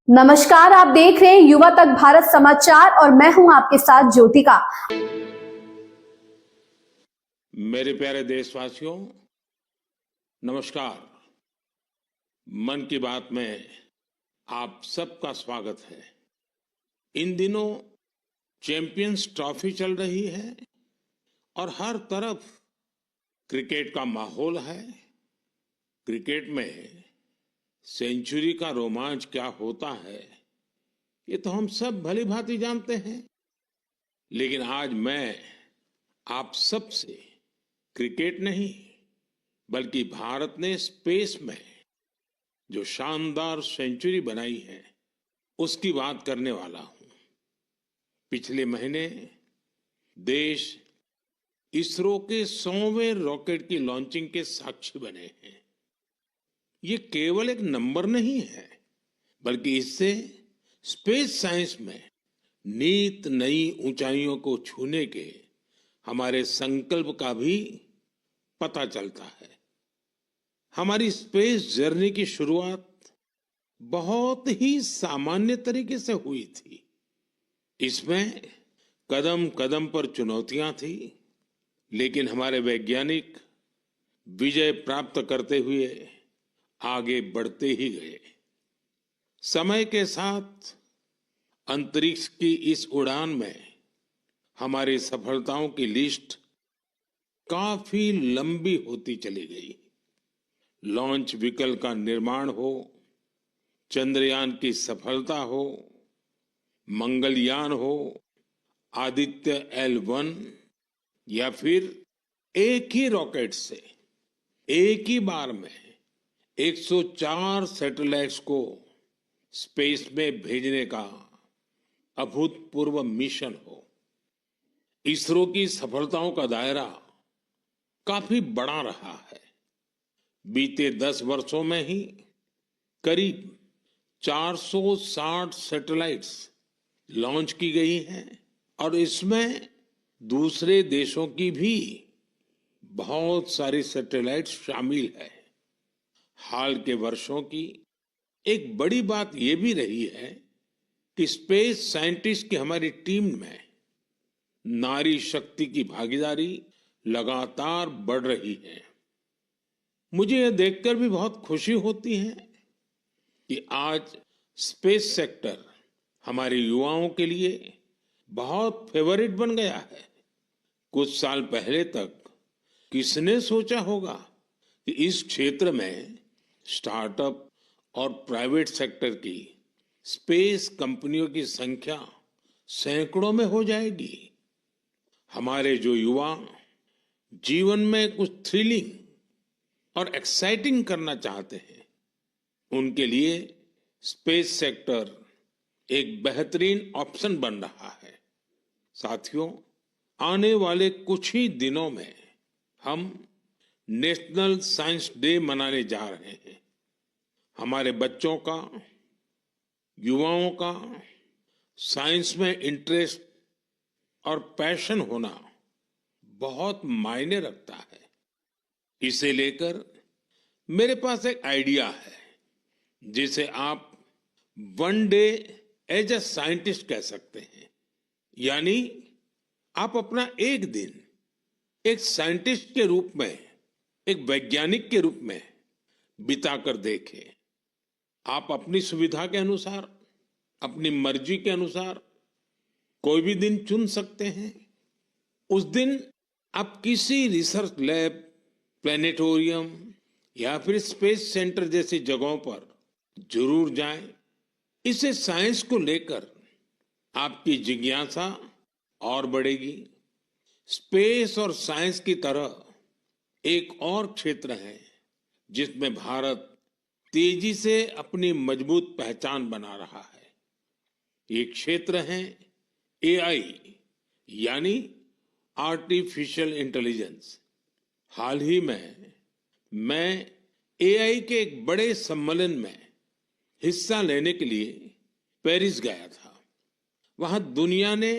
नमस्कार, आप देख रहे हैं युवा तक भारत समाचार और मैं हूं आपके साथ ज्योतिका। मेरे प्यारे देशवासियों, नमस्कार। मन की बात में आप सबका स्वागत है। इन दिनों चैंपियंस ट्रॉफी चल रही है और हर तरफ क्रिकेट का माहौल है। क्रिकेट में सेंचुरी का रोमांच क्या होता है, ये तो हम सब भली भांति जानते हैं। लेकिन आज मैं आप सबसे क्रिकेट नहीं, बल्कि भारत ने स्पेस में जो शानदार सेंचुरी बनाई है उसकी बात करने वाला हूं। पिछले महीने देश इसरो के 100वें रॉकेट की लॉन्चिंग के साक्षी बने हैं। ये केवल एक नंबर नहीं है, बल्कि इससे स्पेस साइंस में नित नई ऊंचाइयों को छूने के हमारे संकल्प का भी पता चलता है। हमारी स्पेस जर्नी की शुरुआत बहुत ही सामान्य तरीके से हुई थी। इसमें कदम कदम पर चुनौतियां थी, लेकिन हमारे वैज्ञानिक विजय प्राप्त करते हुए आगे बढ़ते ही गए। समय के साथ अंतरिक्ष की इस उड़ान में हमारी सफलताओं की लिस्ट काफी लंबी होती चली गई। लॉन्च व्हीकल का निर्माण हो, चंद्रयान की सफलता हो, मंगलयान हो, आदित्य L1 या फिर एक ही रॉकेट से एक ही बार में 104 सैटेलाइट्स को स्पेस में भेजने का अभूतपूर्व मिशन हो। इसरो की सफलताओं का दायरा काफी बड़ा रहा है। बीते 10 वर्षों में ही करीब 460 सैटेलाइट्स लॉन्च की गई हैं और इसमें दूसरे देशों की भी बहुत सारी सैटेलाइट्स शामिल है। हाल के वर्षों की एक बड़ी बात यह भी रही है कि स्पेस साइंटिस्ट की हमारी टीम में नारी शक्ति की भागीदारी लगातार बढ़ रही है। मुझे यह देखकर भी बहुत खुशी होती है कि आज स्पेस सेक्टर हमारे युवाओं के लिए बहुत फेवरेट बन गया है। कुछ साल पहले तक किसने सोचा होगा कि इस क्षेत्र में स्टार्टअप और प्राइवेट सेक्टर की स्पेस कंपनियों की संख्या सैकड़ों में हो जाएगी। हमारे जो युवा जीवन में कुछ थ्रिलिंग और एक्साइटिंग करना चाहते हैं, उनके लिए स्पेस सेक्टर एक बेहतरीन ऑप्शन बन रहा है। साथियों, आने वाले कुछ ही दिनों में हम नेशनल साइंस डे मनाने जा रहे हैं। हमारे बच्चों का, युवाओं का साइंस में इंटरेस्ट और पैशन होना बहुत मायने रखता है। इसे लेकर मेरे पास एक आइडिया है जिसे आप one day as a scientist कह सकते हैं। यानी आप अपना एक दिन एक साइंटिस्ट के रूप में, एक वैज्ञानिक के रूप में बिताकर देखें। आप अपनी सुविधा के अनुसार, अपनी मर्जी के अनुसार कोई भी दिन चुन सकते हैं। उस दिन आप किसी रिसर्च लैब, प्लेनेटोरियम या फिर स्पेस सेंटर जैसी जगहों पर जरूर जाएं। इससे साइंस को लेकर आपकी जिज्ञासा और बढ़ेगी। स्पेस और साइंस की तरह एक और क्षेत्र है जिसमें भारत तेजी से अपनी मजबूत पहचान बना रहा है। ये क्षेत्र है एआई, यानी आर्टिफिशियल इंटेलिजेंस। हाल ही में मैं एआई के एक बड़े सम्मेलन में हिस्सा लेने के लिए पेरिस गया था। वहां दुनिया ने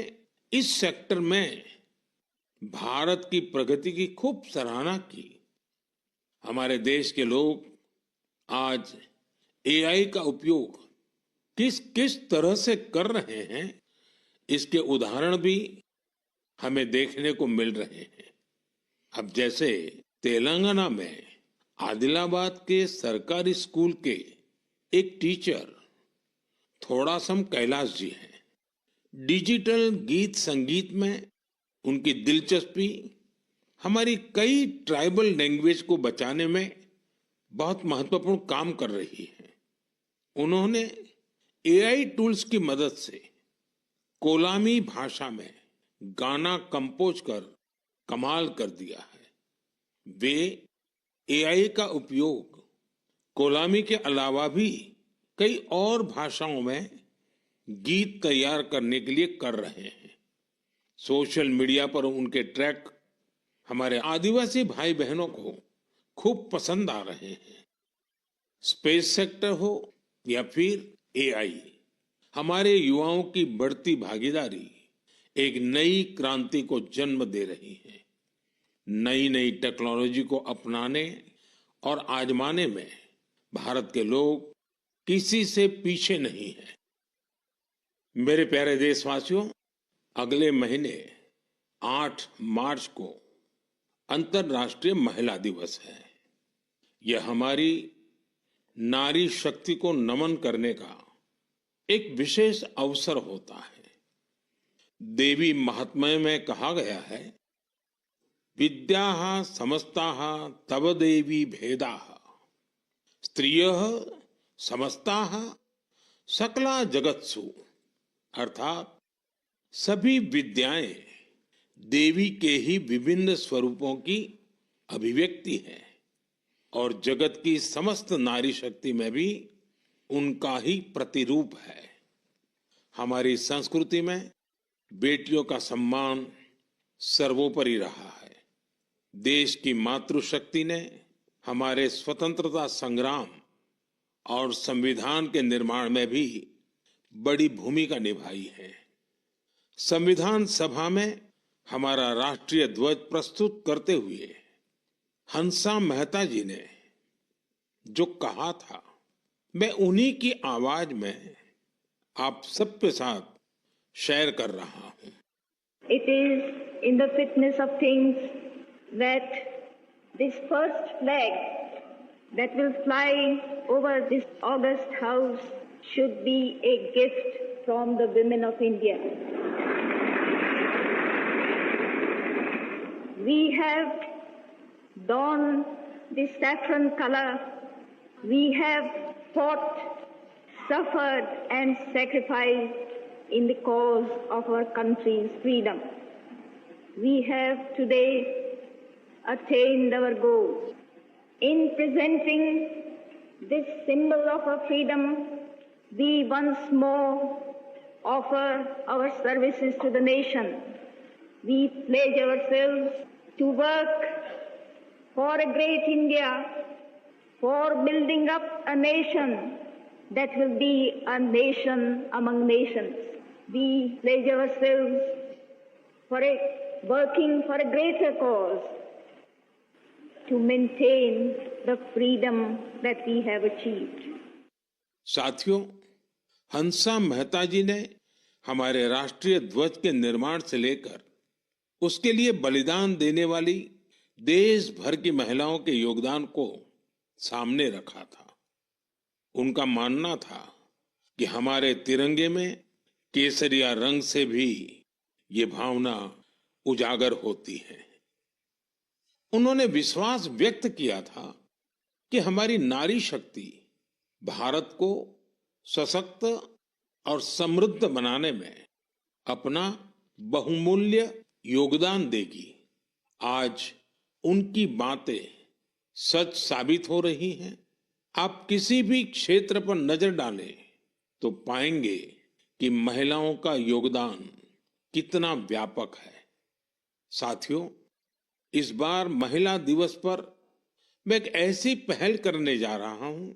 इस सेक्टर में भारत की प्रगति की खूब सराहना की। हमारे देश के लोग आज एआई का उपयोग किस किस तरह से कर रहे हैं, इसके उदाहरण भी हमें देखने को मिल रहे हैं। अब जैसे तेलंगाना में आदिलाबाद के सरकारी स्कूल के एक टीचर थोड़ासम कैलाश जी हैं। डिजिटल गीत संगीत में उनकी दिलचस्पी हमारी कई ट्राइबल लैंग्वेज को बचाने में बहुत महत्वपूर्ण काम कर रही है। उन्होंने एआई टूल्स की मदद से कोलामी भाषा में गाना कंपोज कर कमाल कर दिया है। वे एआई का उपयोग कोलामी के अलावा भी कई और भाषाओं में गीत तैयार करने के लिए कर रहे हैं। सोशल मीडिया पर उनके ट्रैक हमारे आदिवासी भाई बहनों को खूब पसंद आ रहे हैं। स्पेस सेक्टर हो या फिर एआई, हमारे युवाओं की बढ़ती भागीदारी एक नई क्रांति को जन्म दे रही है। नई नई टेक्नोलॉजी को अपनाने और आजमाने में भारत के लोग किसी से पीछे नहीं हैं। मेरे प्यारे देशवासियों, अगले महीने 8 मार्च को अंतर्राष्ट्रीय महिला दिवस है। यह हमारी नारी शक्ति को नमन करने का एक विशेष अवसर होता है। देवी महात्म्य में कहा गया है, विद्याः समस्ताः तव देवी भेदाः स्त्रियः समस्ताः सकला जगत्सु, अर्थात सभी विद्याएं देवी के ही विभिन्न स्वरूपों की अभिव्यक्ति है और जगत की समस्त नारी शक्ति में भी उनका ही प्रतिरूप है। हमारी संस्कृति में बेटियों का सम्मान सर्वोपरि रहा है। देश की मातृशक्ति ने हमारे स्वतंत्रता संग्राम और संविधान के निर्माण में भी बड़ी भूमिका निभाई है। संविधान सभा में हमारा राष्ट्रीय ध्वज प्रस्तुत करते हुए हंसा मेहता जी ने जो कहा था, मैं उन्हीं की आवाज में आप सबके साथ शेयर कर रहा हूं। It is in the fitness of things that this first flag that will fly over this august house should be a gift from the women of India. We have donned the saffron color. We have fought, suffered and sacrificed in the cause of our country's freedom. We have today attained our goals. In presenting this symbol of our freedom, we once more offer our services to the nation. We pledge ourselves to work for a great India, for building up a nation that will be a nation among nations. We pledge ourselves for working for a greater cause to maintain the freedom that we have achieved. साथियों, हंसा मेहता जी ने हमारे राष्ट्रीय ध्वज के निर्माण से लेकर उसके लिए बलिदान देने वाली देश भर की महिलाओं के योगदान को सामने रखा था। उनका मानना था कि हमारे तिरंगे में केसरिया रंग से भी ये भावना उजागर होती है। उन्होंने विश्वास व्यक्त किया था कि हमारी नारी शक्ति भारत को सशक्त और समृद्ध बनाने में अपना बहुमूल्य योगदान देगी। आज उनकी बातें सच साबित हो रही हैं। आप किसी भी क्षेत्र पर नजर डालें तो पाएंगे कि महिलाओं का योगदान कितना व्यापक है। साथियों, इस बार महिला दिवस पर मैं एक ऐसी पहल करने जा रहा हूं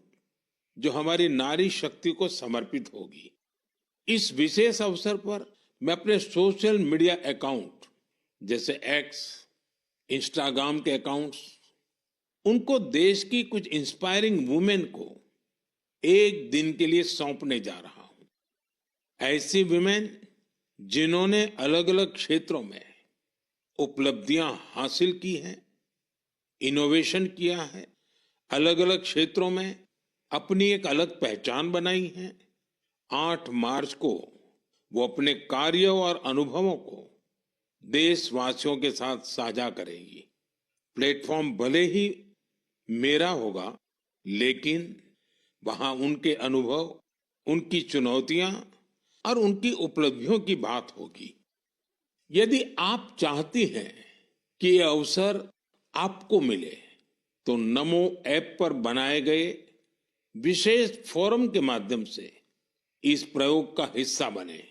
जो हमारी नारी शक्ति को समर्पित होगी। इस विशेष अवसर पर मैं अपने सोशल मीडिया अकाउंट जैसे एक्स, इंस्टाग्राम के अकाउंट्स, उनको देश की कुछ इंस्पायरिंग वुमेन को एक दिन के लिए सौंपने जा रहा हूं। ऐसी विमेन जिन्होंने अलग अलग क्षेत्रों में उपलब्धियां हासिल की हैं, इनोवेशन किया है, अलग अलग क्षेत्रों में अपनी एक अलग पहचान बनाई है। 8 मार्च को वो अपने कार्य और अनुभवों को देशवासियों के साथ साझा करेंगी। प्लेटफॉर्म भले ही मेरा होगा, लेकिन वहां उनके अनुभव, उनकी चुनौतियां और उनकी उपलब्धियों की बात होगी। यदि आप चाहती हैं कि ये अवसर आपको मिले, तो नमो ऐप पर बनाए गए विशेष फोरम के माध्यम से इस प्रयोग का हिस्सा बने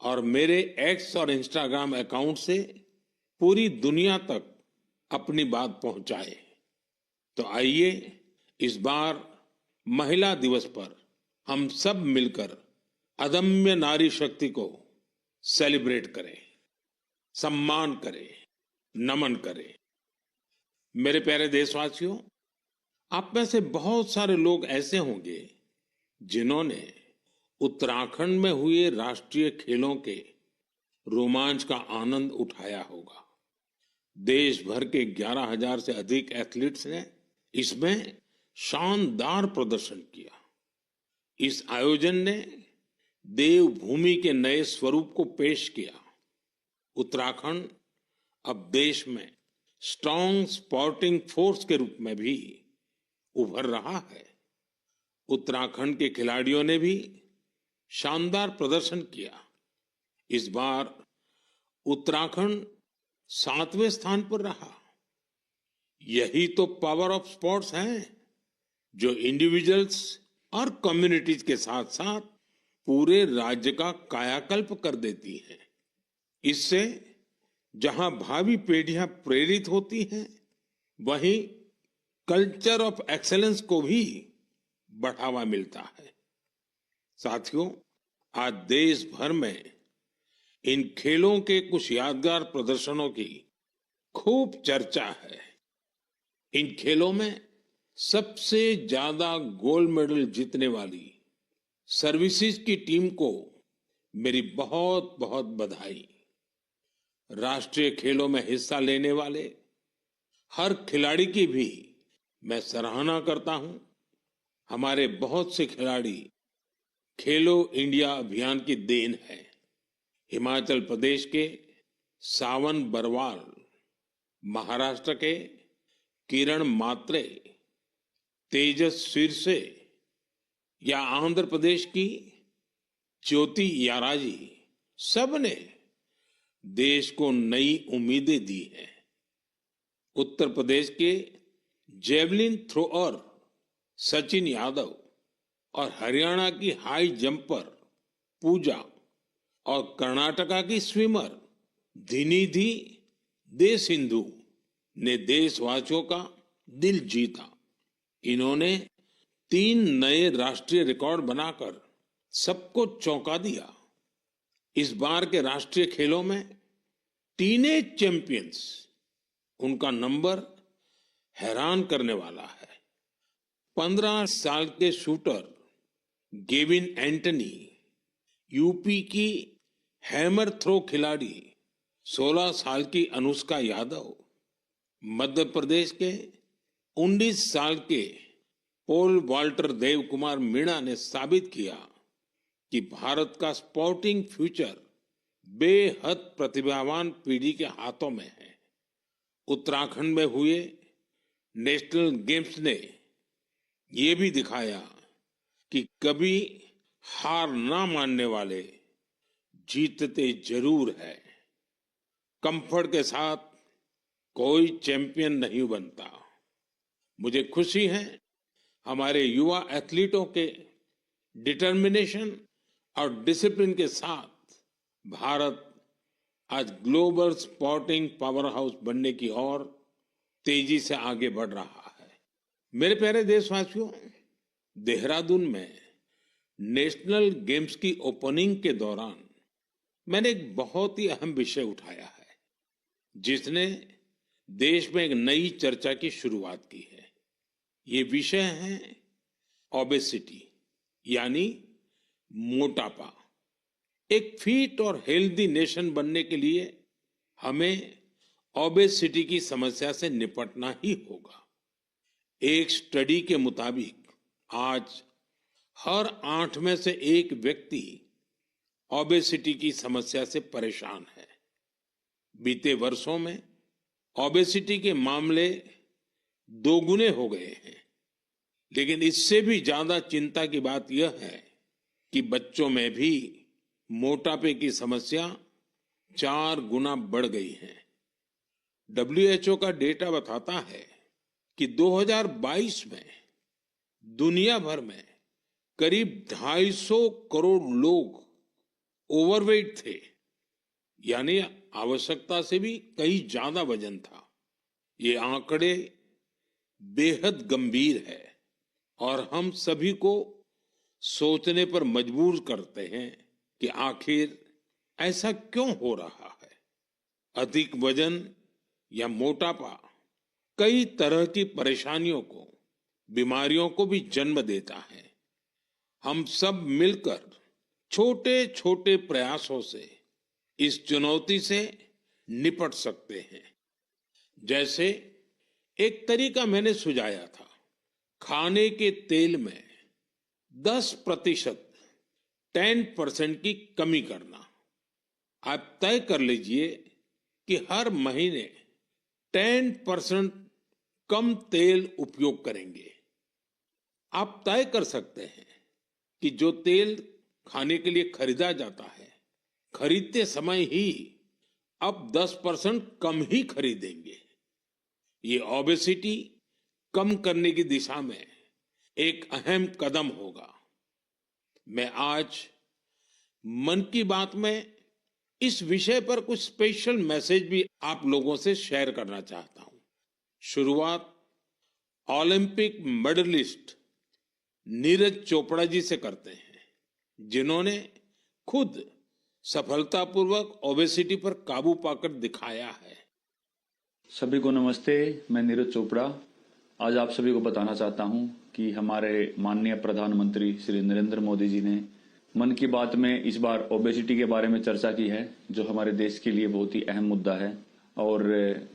और मेरे एक्स और इंस्टाग्राम अकाउंट से पूरी दुनिया तक अपनी बात पहुंचाए। तो आइए इस बार महिला दिवस पर हम सब मिलकर अदम्य नारी शक्ति को सेलिब्रेट करें, सम्मान करें, नमन करें। मेरे प्यारे देशवासियों, आप में से बहुत सारे लोग ऐसे होंगे जिन्होंने उत्तराखंड में हुए राष्ट्रीय खेलों के रोमांच का आनंद उठाया होगा। देश भर के 11,000 से अधिक एथलीट्स ने इसमें शानदार प्रदर्शन किया। इस आयोजन ने देवभूमि के नए स्वरूप को पेश किया। उत्तराखंड अब देश में स्ट्रांग स्पोर्टिंग फोर्स के रूप में भी उभर रहा है। उत्तराखंड के खिलाड़ियों ने भी शानदार प्रदर्शन किया। इस बार उत्तराखंड 7वें स्थान पर रहा। यही तो पावर ऑफ स्पोर्ट्स है, जो इंडिविजुअल्स और कम्युनिटीज के साथ साथ पूरे राज्य का कायाकल्प कर देती है। इससे जहां भावी पीढ़ियां प्रेरित होती हैं, वहीं कल्चर ऑफ एक्सेलेंस को भी बढ़ावा मिलता है। साथियों, आज देश भर में इन खेलों के कुछ यादगार प्रदर्शनों की खूब चर्चा है। इन खेलों में सबसे ज्यादा गोल्ड मेडल जीतने वाली सर्विसेज की टीम को मेरी बहुत बहुत बधाई। राष्ट्रीय खेलों में हिस्सा लेने वाले हर खिलाड़ी की भी मैं सराहना करता हूं। हमारे बहुत से खिलाड़ी खेलो इंडिया अभियान की देन है। हिमाचल प्रदेश के सावन बरवाल, महाराष्ट्र के किरण मात्रे, तेजस सिरसे या आंध्र प्रदेश की ज्योति याराजी, सब ने देश को नई उम्मीदें दी हैं। उत्तर प्रदेश के जेवलिन थ्रोअर सचिन यादव और हरियाणा की हाई जंपर पूजा और कर्नाटका की स्विमर धिनिधि दे सिंधु ने देशवासियों का दिल जीता। इन्होंने 3 नए राष्ट्रीय रिकॉर्ड बनाकर सबको चौंका दिया। इस बार के राष्ट्रीय खेलों में टीनेज चैंपियंस, उनका नंबर हैरान करने वाला है। 15 साल के शूटर गेविन एंटनी, यूपी की हैमर थ्रो खिलाड़ी 16 साल की अनुष्का यादव, मध्य प्रदेश के 19 साल के पोल वाल्टर देव कुमार मीणा ने साबित किया कि भारत का स्पोर्टिंग फ्यूचर बेहद प्रतिभावान पीढ़ी के हाथों में है। उत्तराखंड में हुए नेशनल गेम्स ने ये भी दिखाया कि कभी हार ना मानने वाले जीतते जरूर है। कंफर्ट के साथ कोई चैंपियन नहीं बनता। मुझे खुशी है हमारे युवा एथलीटों के डिटर्मिनेशन और डिसिप्लिन के साथ भारत आज ग्लोबल स्पोर्टिंग पावर हाउस बनने की ओर तेजी से आगे बढ़ रहा है। मेरे प्यारे देशवासियों, देहरादून में नेशनल गेम्स की ओपनिंग के दौरान मैंने एक बहुत ही अहम विषय उठाया है, जिसने देश में एक नई चर्चा की शुरुआत की है। ये विषय है ओबेसिटी, यानी मोटापा। एक फिट और हेल्दी नेशन बनने के लिए हमें ओबेसिटी की समस्या से निपटना ही होगा। एक स्टडी के मुताबिक आज हर 8 में से एक व्यक्ति ओबेसिटी की समस्या से परेशान है। बीते वर्षों में ओबेसिटी के मामले दोगुने हो गए हैं, लेकिन इससे भी ज्यादा चिंता की बात यह है कि बच्चों में भी मोटापे की समस्या 4 गुना बढ़ गई है। WHO का डेटा बताता है कि 2022 में दुनिया भर में करीब 250 करोड़ लोग ओवरवेट थे, यानी आवश्यकता से भी कहीं ज्यादा वजन था। ये आंकड़े बेहद गंभीर है और हम सभी को सोचने पर मजबूर करते हैं कि आखिर ऐसा क्यों हो रहा है। अधिक वजन या मोटापा कई तरह की परेशानियों को, बीमारियों को भी जन्म देता है। हम सब मिलकर छोटे छोटे प्रयासों से इस चुनौती से निपट सकते हैं। जैसे एक तरीका मैंने सुझाया था, खाने के तेल में 10% 10% की कमी करना। आप तय कर लीजिए कि हर महीने 10% कम तेल उपयोग करेंगे। आप तय कर सकते हैं कि जो तेल खाने के लिए खरीदा जाता है, खरीदते समय ही अब 10% कम ही खरीदेंगे। ये ओबेसिटी कम करने की दिशा में एक अहम कदम होगा। मैं आज मन की बात में इस विषय पर कुछ स्पेशल मैसेज भी आप लोगों से शेयर करना चाहता हूं। शुरुआत ओलंपिक मेडलिस्ट नीरज चोपड़ा जी से करते हैं, जिन्होंने खुद सफलतापूर्वक ओबेसिटी पर काबू पाकर दिखाया है। सभी को नमस्ते, मैं नीरज चोपड़ा आज आप सभी को बताना चाहता हूं कि हमारे माननीय प्रधानमंत्री श्री नरेंद्र मोदी जी ने मन की बात में इस बार ओबेसिटी के बारे में चर्चा की है, जो हमारे देश के लिए बहुत ही अहम मुद्दा है। और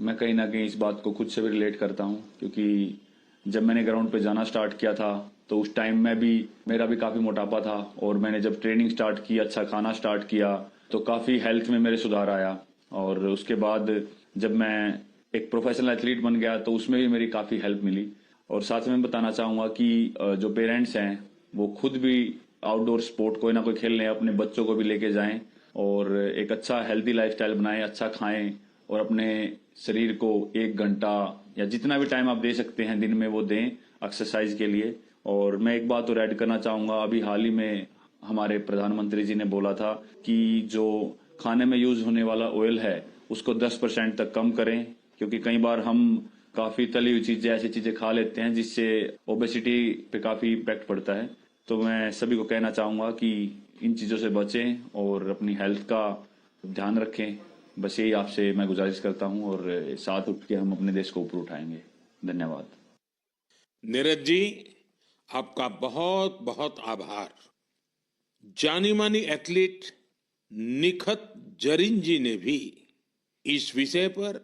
मैं कहीं ना कहीं इस बात को खुद से भी रिलेट करता हूं, क्योंकि जब मैंने ग्राउंड पे जाना स्टार्ट किया था तो उस टाइम में भी मेरा भी काफी मोटापा था, और मैंने जब ट्रेनिंग स्टार्ट की, अच्छा खाना स्टार्ट किया, तो काफी हेल्थ में मेरे सुधार आया। और उसके बाद जब मैं एक प्रोफेशनल एथलीट बन गया तो उसमें भी मेरी काफी हेल्प मिली। और साथ में बताना चाहूंगा कि जो पेरेंट्स हैं वो खुद भी आउटडोर स्पोर्ट कोई ना कोई खेलने अपने बच्चों को भी लेके जाएं और एक अच्छा हेल्दी लाइफस्टाइल बनाएं, अच्छा खाएं और अपने शरीर को 1 घंटा या जितना भी टाइम आप दे सकते हैं दिन में वो दें एक्सरसाइज के लिए। और मैं एक बात और ऐड करना चाहूंगा, अभी हाल ही में हमारे प्रधानमंत्री जी ने बोला था कि जो खाने में यूज होने वाला ऑयल है उसको 10% तक कम करें, क्योंकि कई बार हम काफी तली हुई चीजें, ऐसी चीजें खा लेते हैं जिससे ओबेसिटी पे काफी इम्पैक्ट पड़ता है। तो मैं सभी को कहना चाहूंगा कि इन चीजों से बचें और अपनी हेल्थ का ध्यान रखें। बस यही आपसे मैं गुजारिश करता हूं और साथ उठ के हम अपने देश को ऊपर उठाएंगे। धन्यवाद। नीरज जी, आपका बहुत बहुत आभार। जानी मानी एथलीट निखत जरीन जी ने भी इस विषय पर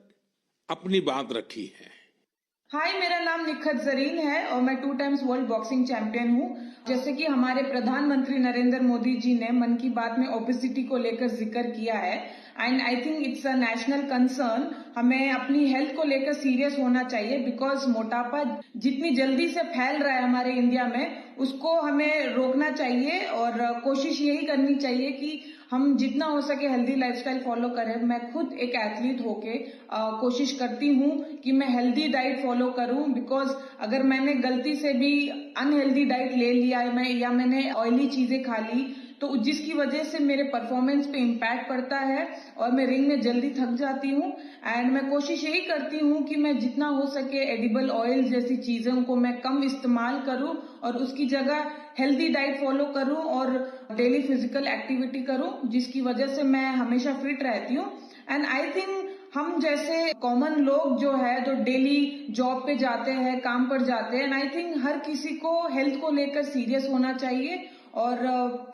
अपनी बात रखी है। हाय, मेरा नाम निखत जरीन है और मैं 2 टाइम्स वर्ल्ड बॉक्सिंग चैंपियन हूँ। जैसे कि हमारे प्रधानमंत्री नरेंद्र मोदी जी ने मन की बात में ओबेसिटी को लेकर जिक्र किया है, and I think it's a national concern. हमें अपनी हेल्थ को लेकर सीरियस होना चाहिए, बिकॉज मोटापा जितनी जल्दी से फैल रहा है हमारे इंडिया में, उसको हमें रोकना चाहिए और कोशिश यही करनी चाहिए कि हम जितना हो सके हेल्दी लाइफस्टाइल फॉलो करें। मैं खुद एक एथलीट होके कोशिश करती हूँ कि मैं हेल्दी डाइट फॉलो करूँ, बिकॉज अगर मैंने गलती से भी अनहेल्दी डाइट ले लिया या मैंने ऑयली चीजें खा ली तो जिसकी वजह से मेरे परफॉर्मेंस पे इम्पैक्ट पड़ता है और मैं रिंग में जल्दी थक जाती हूँ। एंड मैं कोशिश यही करती हूँ कि मैं जितना हो सके एडिबल ऑयल जैसी चीजों को मैं कम इस्तेमाल करूँ और उसकी जगह हेल्दी डाइट फॉलो करूँ और डेली फिजिकल एक्टिविटी करूँ, जिसकी वजह से मैं हमेशा फिट रहती हूँ। एंड आई थिंक हम जैसे कॉमन लोग जो है, जो डेली जॉब पे जाते हैं, काम पर जाते हैं, एंड आई थिंक हर किसी को हेल्थ को लेकर सीरियस होना चाहिए और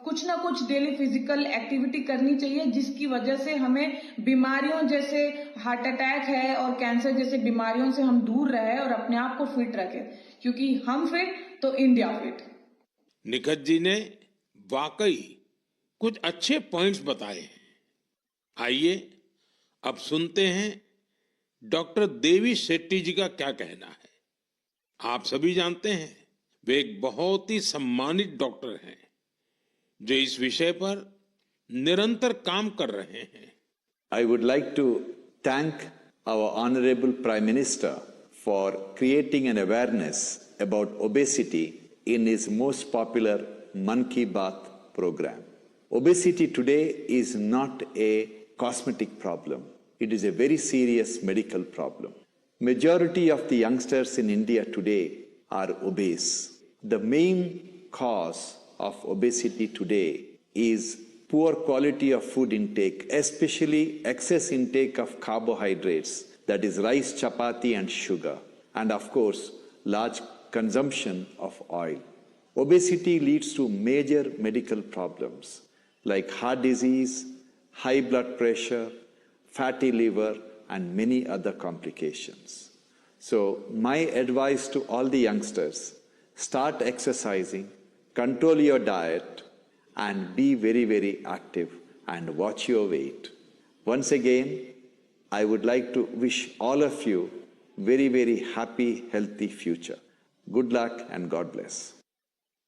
कुछ ना कुछ डेली फिजिकल एक्टिविटी करनी चाहिए, जिसकी वजह से हमें बीमारियों जैसे हार्ट अटैक है और कैंसर जैसे बीमारियों से हम दूर रहे और अपने आप को फिट रखें, क्योंकि हम फिट तो इंडिया फिट। निखत जी ने वाकई कुछ अच्छे पॉइंट्स बताए हैं। आइए अब सुनते हैं डॉक्टर देवी शेट्टी जी का क्या कहना है। आप सभी जानते हैं वे एक बहुत ही सम्मानित डॉक्टर हैं जो इस विषय पर निरंतर काम कर रहे हैं। I would like to thank our Honorable Prime Minister for creating an awareness about obesity in his most popular Man Ki Baat program. Obesity today is not a cosmetic problem. It is a very serious medical problem. Majority of the youngsters in India today are obese. The main cause of obesity today is poor quality of food intake, especially excess intake of carbohydrates, that is rice, chapati and sugar, and of course, large consumption of oil. Obesity leads to major medical problems like heart disease, high blood pressure, fatty liver, and many other complications. So my advice to all the youngsters, start exercising, control your diet, and be very, very active and watch your weight. Once again, I would like to wish all of you very, very happy, healthy future. Good luck and God bless.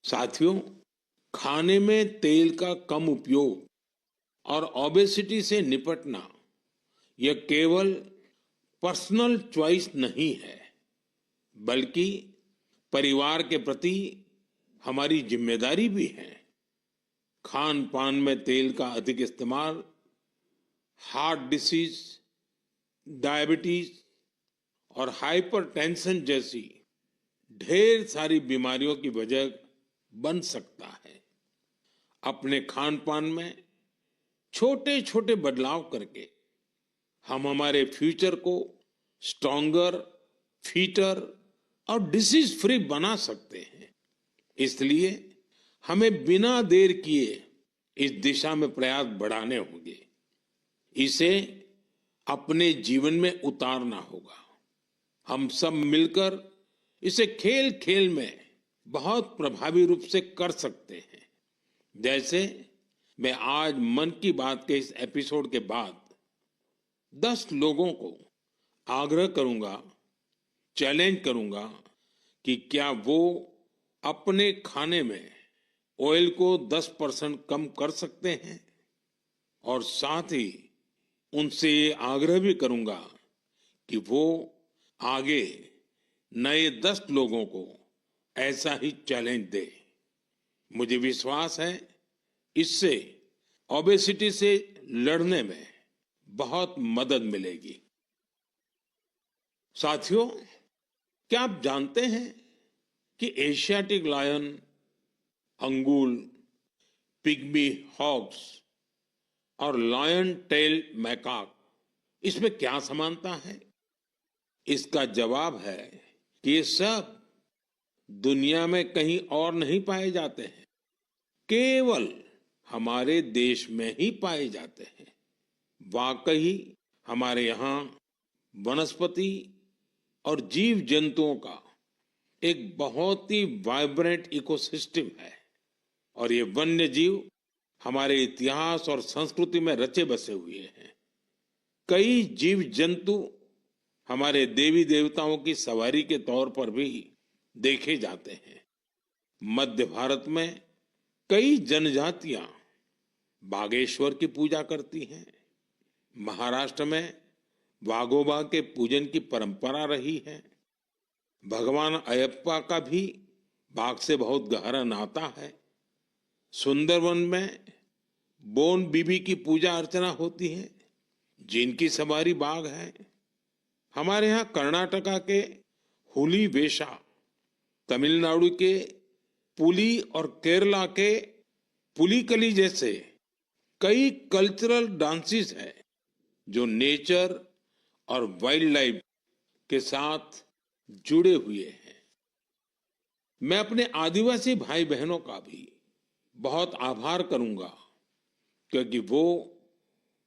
साथियों, खाने में तेल का कम उपयोग और obesity से निपटना यह केवल पर्सनल चॉइस नहीं है, बल्कि परिवार के प्रति हमारी जिम्मेदारी भी है। खान पान में तेल का अधिक इस्तेमाल हार्ट डिसीज, डायबिटीज और हाइपरटेंशन जैसी ढेर सारी बीमारियों की वजह बन सकता है। अपने खान पान में छोटे छोटे बदलाव करके हम हमारे फ्यूचर को स्ट्रॉन्गर, फिटर और डिसीज फ्री बना सकते हैं। इसलिए हमें बिना देर किए इस दिशा में प्रयास बढ़ाने होंगे। इसे अपने जीवन में उतारना होगा। हम सब मिलकर इसे खेल खेल में बहुत प्रभावी रूप से कर सकते हैं। जैसे मैं आज मन की बात के इस एपिसोड के बाद 10 लोगों को आग्रह करूंगा, चैलेंज करूंगा कि क्या वो अपने खाने में ऑयल को 10% कम कर सकते हैं, और साथ ही उनसे ये आग्रह भी करूंगा कि वो आगे नए 10 लोगों को ऐसा ही चैलेंज दे। मुझे विश्वास है इससे ओबेसिटी से लड़ने में बहुत मदद मिलेगी। साथियों, क्या आप जानते हैं कि Asiatic lion, Angul, pygmy hogs और लायन टेल मैकाक, इसमें क्या समानता है? इसका जवाब है कि ये सब दुनिया में कहीं और नहीं पाए जाते हैं, केवल हमारे देश में ही पाए जाते हैं। वाकई हमारे यहाँ वनस्पति और जीव जंतुओं का एक बहुत ही वाइब्रेंट इकोसिस्टम है, और ये वन्य जीव हमारे इतिहास और संस्कृति में रचे बसे हुए हैं। कई जीव जंतु हमारे देवी देवताओं की सवारी के तौर पर भी देखे जाते हैं। मध्य भारत में कई जनजातियां बागेश्वर की पूजा करती हैं। महाराष्ट्र में वाघोबा के पूजन की परंपरा रही है। भगवान अयप्पा का भी बाघ से बहुत गहरा नाता है। सुंदरवन में बोन बीबी की पूजा अर्चना होती है, जिनकी सवारी बाघ है। हमारे यहाँ कर्नाटका के हुली वेशा, तमिलनाडु के पुली और केरला के पुलिकली जैसे कई कल्चरल डांसेस हैं जो नेचर और वाइल्ड लाइफ के साथ जुड़े हुए हैं। मैं अपने आदिवासी भाई बहनों का भी बहुत आभार करूंगा क्योंकि वो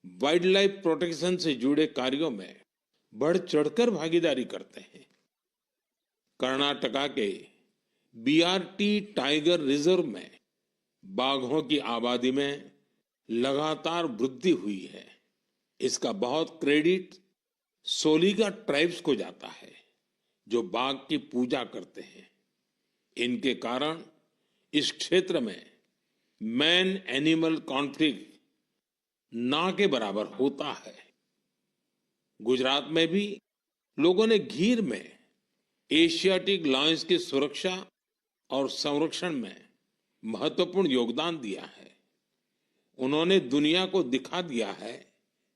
वाइल्ड लाइफ प्रोटेक्शन से जुड़े कार्यों में बढ़ चढ़कर भागीदारी करते हैं। कर्नाटका के बीआरटी टाइगर रिजर्व में बाघों की आबादी में लगातार वृद्धि हुई है। इसका बहुत क्रेडिट सोलिगा ट्राइब्स को जाता है जो बाघ की पूजा करते हैं। इनके कारण इस क्षेत्र में मैन एनिमल कॉन्फ्लिक्ट ना के बराबर होता है। गुजरात में भी लोगों ने गीर में एशियाटिक लायंस की सुरक्षा और संरक्षण में महत्वपूर्ण योगदान दिया है। उन्होंने दुनिया को दिखा दिया है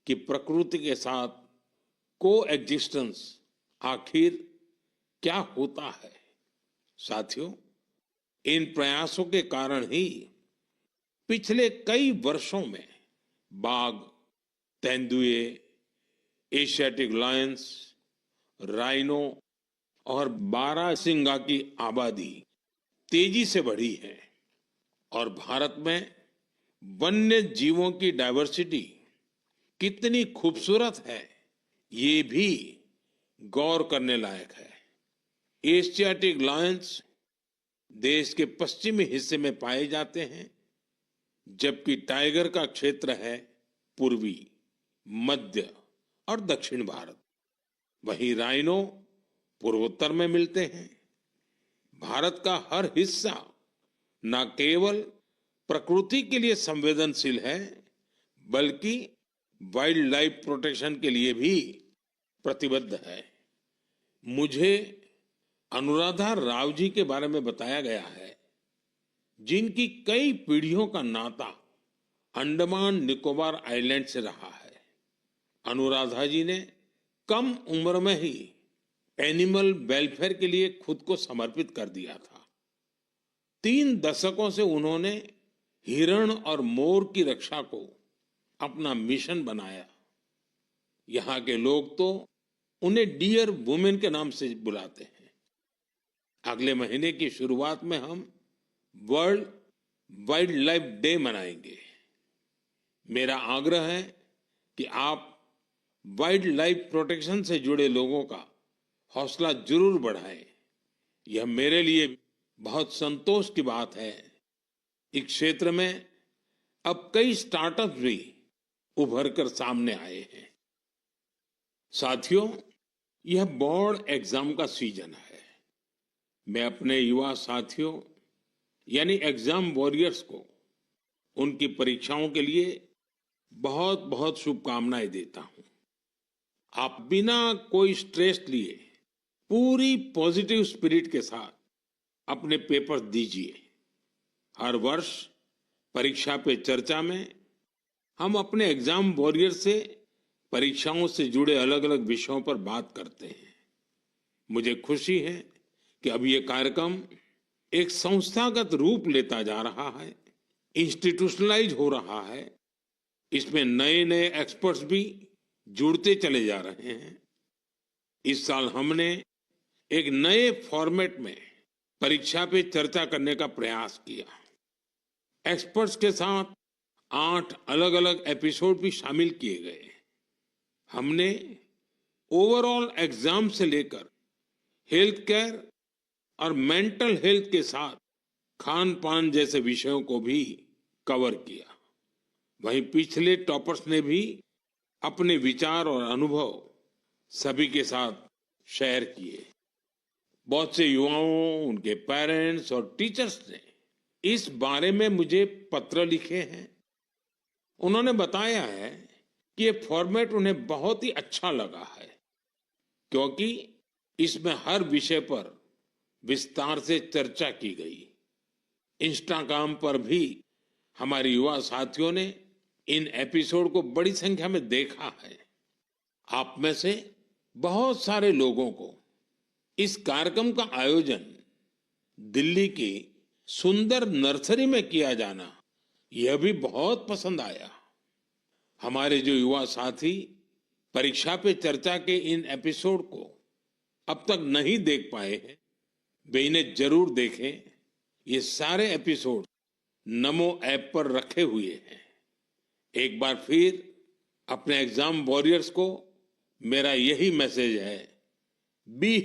कि प्रकृति के साथ को एग्जिस्टेंस आखिर क्या होता है। साथियों, इन प्रयासों के कारण ही पिछले कई वर्षों में बाघ, तेंदुए, एशियाटिक लायंस, राइनो और बारहसिंगा की आबादी तेजी से बढ़ी है और भारत में वन्य जीवों की डाइवर्सिटी कितनी खूबसूरत है ये भी गौर करने लायक है। एशियाटिक लायंस देश के पश्चिमी हिस्से में पाए जाते हैं जबकि टाइगर का क्षेत्र है पूर्वी, मध्य और दक्षिण भारत। वहीं राइनो पूर्वोत्तर में मिलते हैं। भारत का हर हिस्सा न केवल प्रकृति के लिए संवेदनशील है बल्कि वाइल्ड लाइफ प्रोटेक्शन के लिए भी प्रतिबद्ध है। मुझे अनुराधा राव जी के बारे में बताया गया है जिनकी कई पीढ़ियों का नाता अंडमान निकोबार आइलैंड से रहा है। अनुराधा जी ने कम उम्र में ही एनिमल वेलफेयर के लिए खुद को समर्पित कर दिया था। 3 दशकों से उन्होंने हिरण और मोर की रक्षा को अपना मिशन बनाया। यहाँ के लोग तो उन्हें डियर वुमेन के नाम से बुलाते हैं। अगले महीने की शुरुआत में हम वर्ल्ड वाइल्ड लाइफ डे मनाएंगे। मेरा आग्रह है कि आप वाइल्ड लाइफ प्रोटेक्शन से जुड़े लोगों का हौसला जरूर बढ़ाएं। यह मेरे लिए बहुत संतोष की बात है। इस क्षेत्र में अब कई स्टार्टअप भी उभर कर सामने आए हैं। साथियों, यह बोर्ड एग्जाम का सीजन है। मैं अपने युवा साथियों यानी एग्जाम वॉरियर्स को उनकी परीक्षाओं के लिए बहुत बहुत शुभकामनाएं देता हूं। आप बिना कोई स्ट्रेस लिए पूरी पॉजिटिव स्पिरिट के साथ अपने पेपर दीजिए। हर वर्ष परीक्षा पे चर्चा में हम अपने एग्जाम वॉरियर से परीक्षाओं से जुड़े अलग अलग विषयों पर बात करते हैं। मुझे खुशी है कि अब ये कार्यक्रम एक संस्थागत रूप लेता जा रहा है, इंस्टीट्यूशनलाइज हो रहा है। इसमें नए नए एक्सपर्ट्स भी जुड़ते चले जा रहे हैं। इस साल हमने एक नए फॉर्मेट में परीक्षा पे चर्चा करने का प्रयास किया। एक्सपर्ट्स के साथ 8 अलग अलग एपिसोड भी शामिल किए गए। हमने ओवरऑल एग्जाम से लेकर हेल्थ केयर और मेंटल हेल्थ के साथ खान पान जैसे विषयों को भी कवर किया। वहीं पिछले टॉपर्स ने भी अपने विचार और अनुभव सभी के साथ शेयर किए। बहुत से युवाओं, उनके पेरेंट्स और टीचर्स ने इस बारे में मुझे पत्र लिखे हैं। उन्होंने बताया है कि ये फॉर्मेट उन्हें बहुत ही अच्छा लगा है क्योंकि इसमें हर विषय पर विस्तार से चर्चा की गई। इंस्टाग्राम पर भी हमारे युवा साथियों ने इन एपिसोड को बड़ी संख्या में देखा है। आप में से बहुत सारे लोगों को इस कार्यक्रम का आयोजन दिल्ली की सुंदर नर्सरी में किया जाना यह भी बहुत पसंद आया। हमारे जो युवा साथी परीक्षा पे चर्चा के इन एपिसोड को अब तक नहीं देख पाए हैं वे इन्हें जरूर देखें। ये सारे एपिसोड नमो ऐप पर रखे हुए हैं। एक बार फिर अपने एग्जाम वॉरियर्स को मेरा यही मैसेज है, बी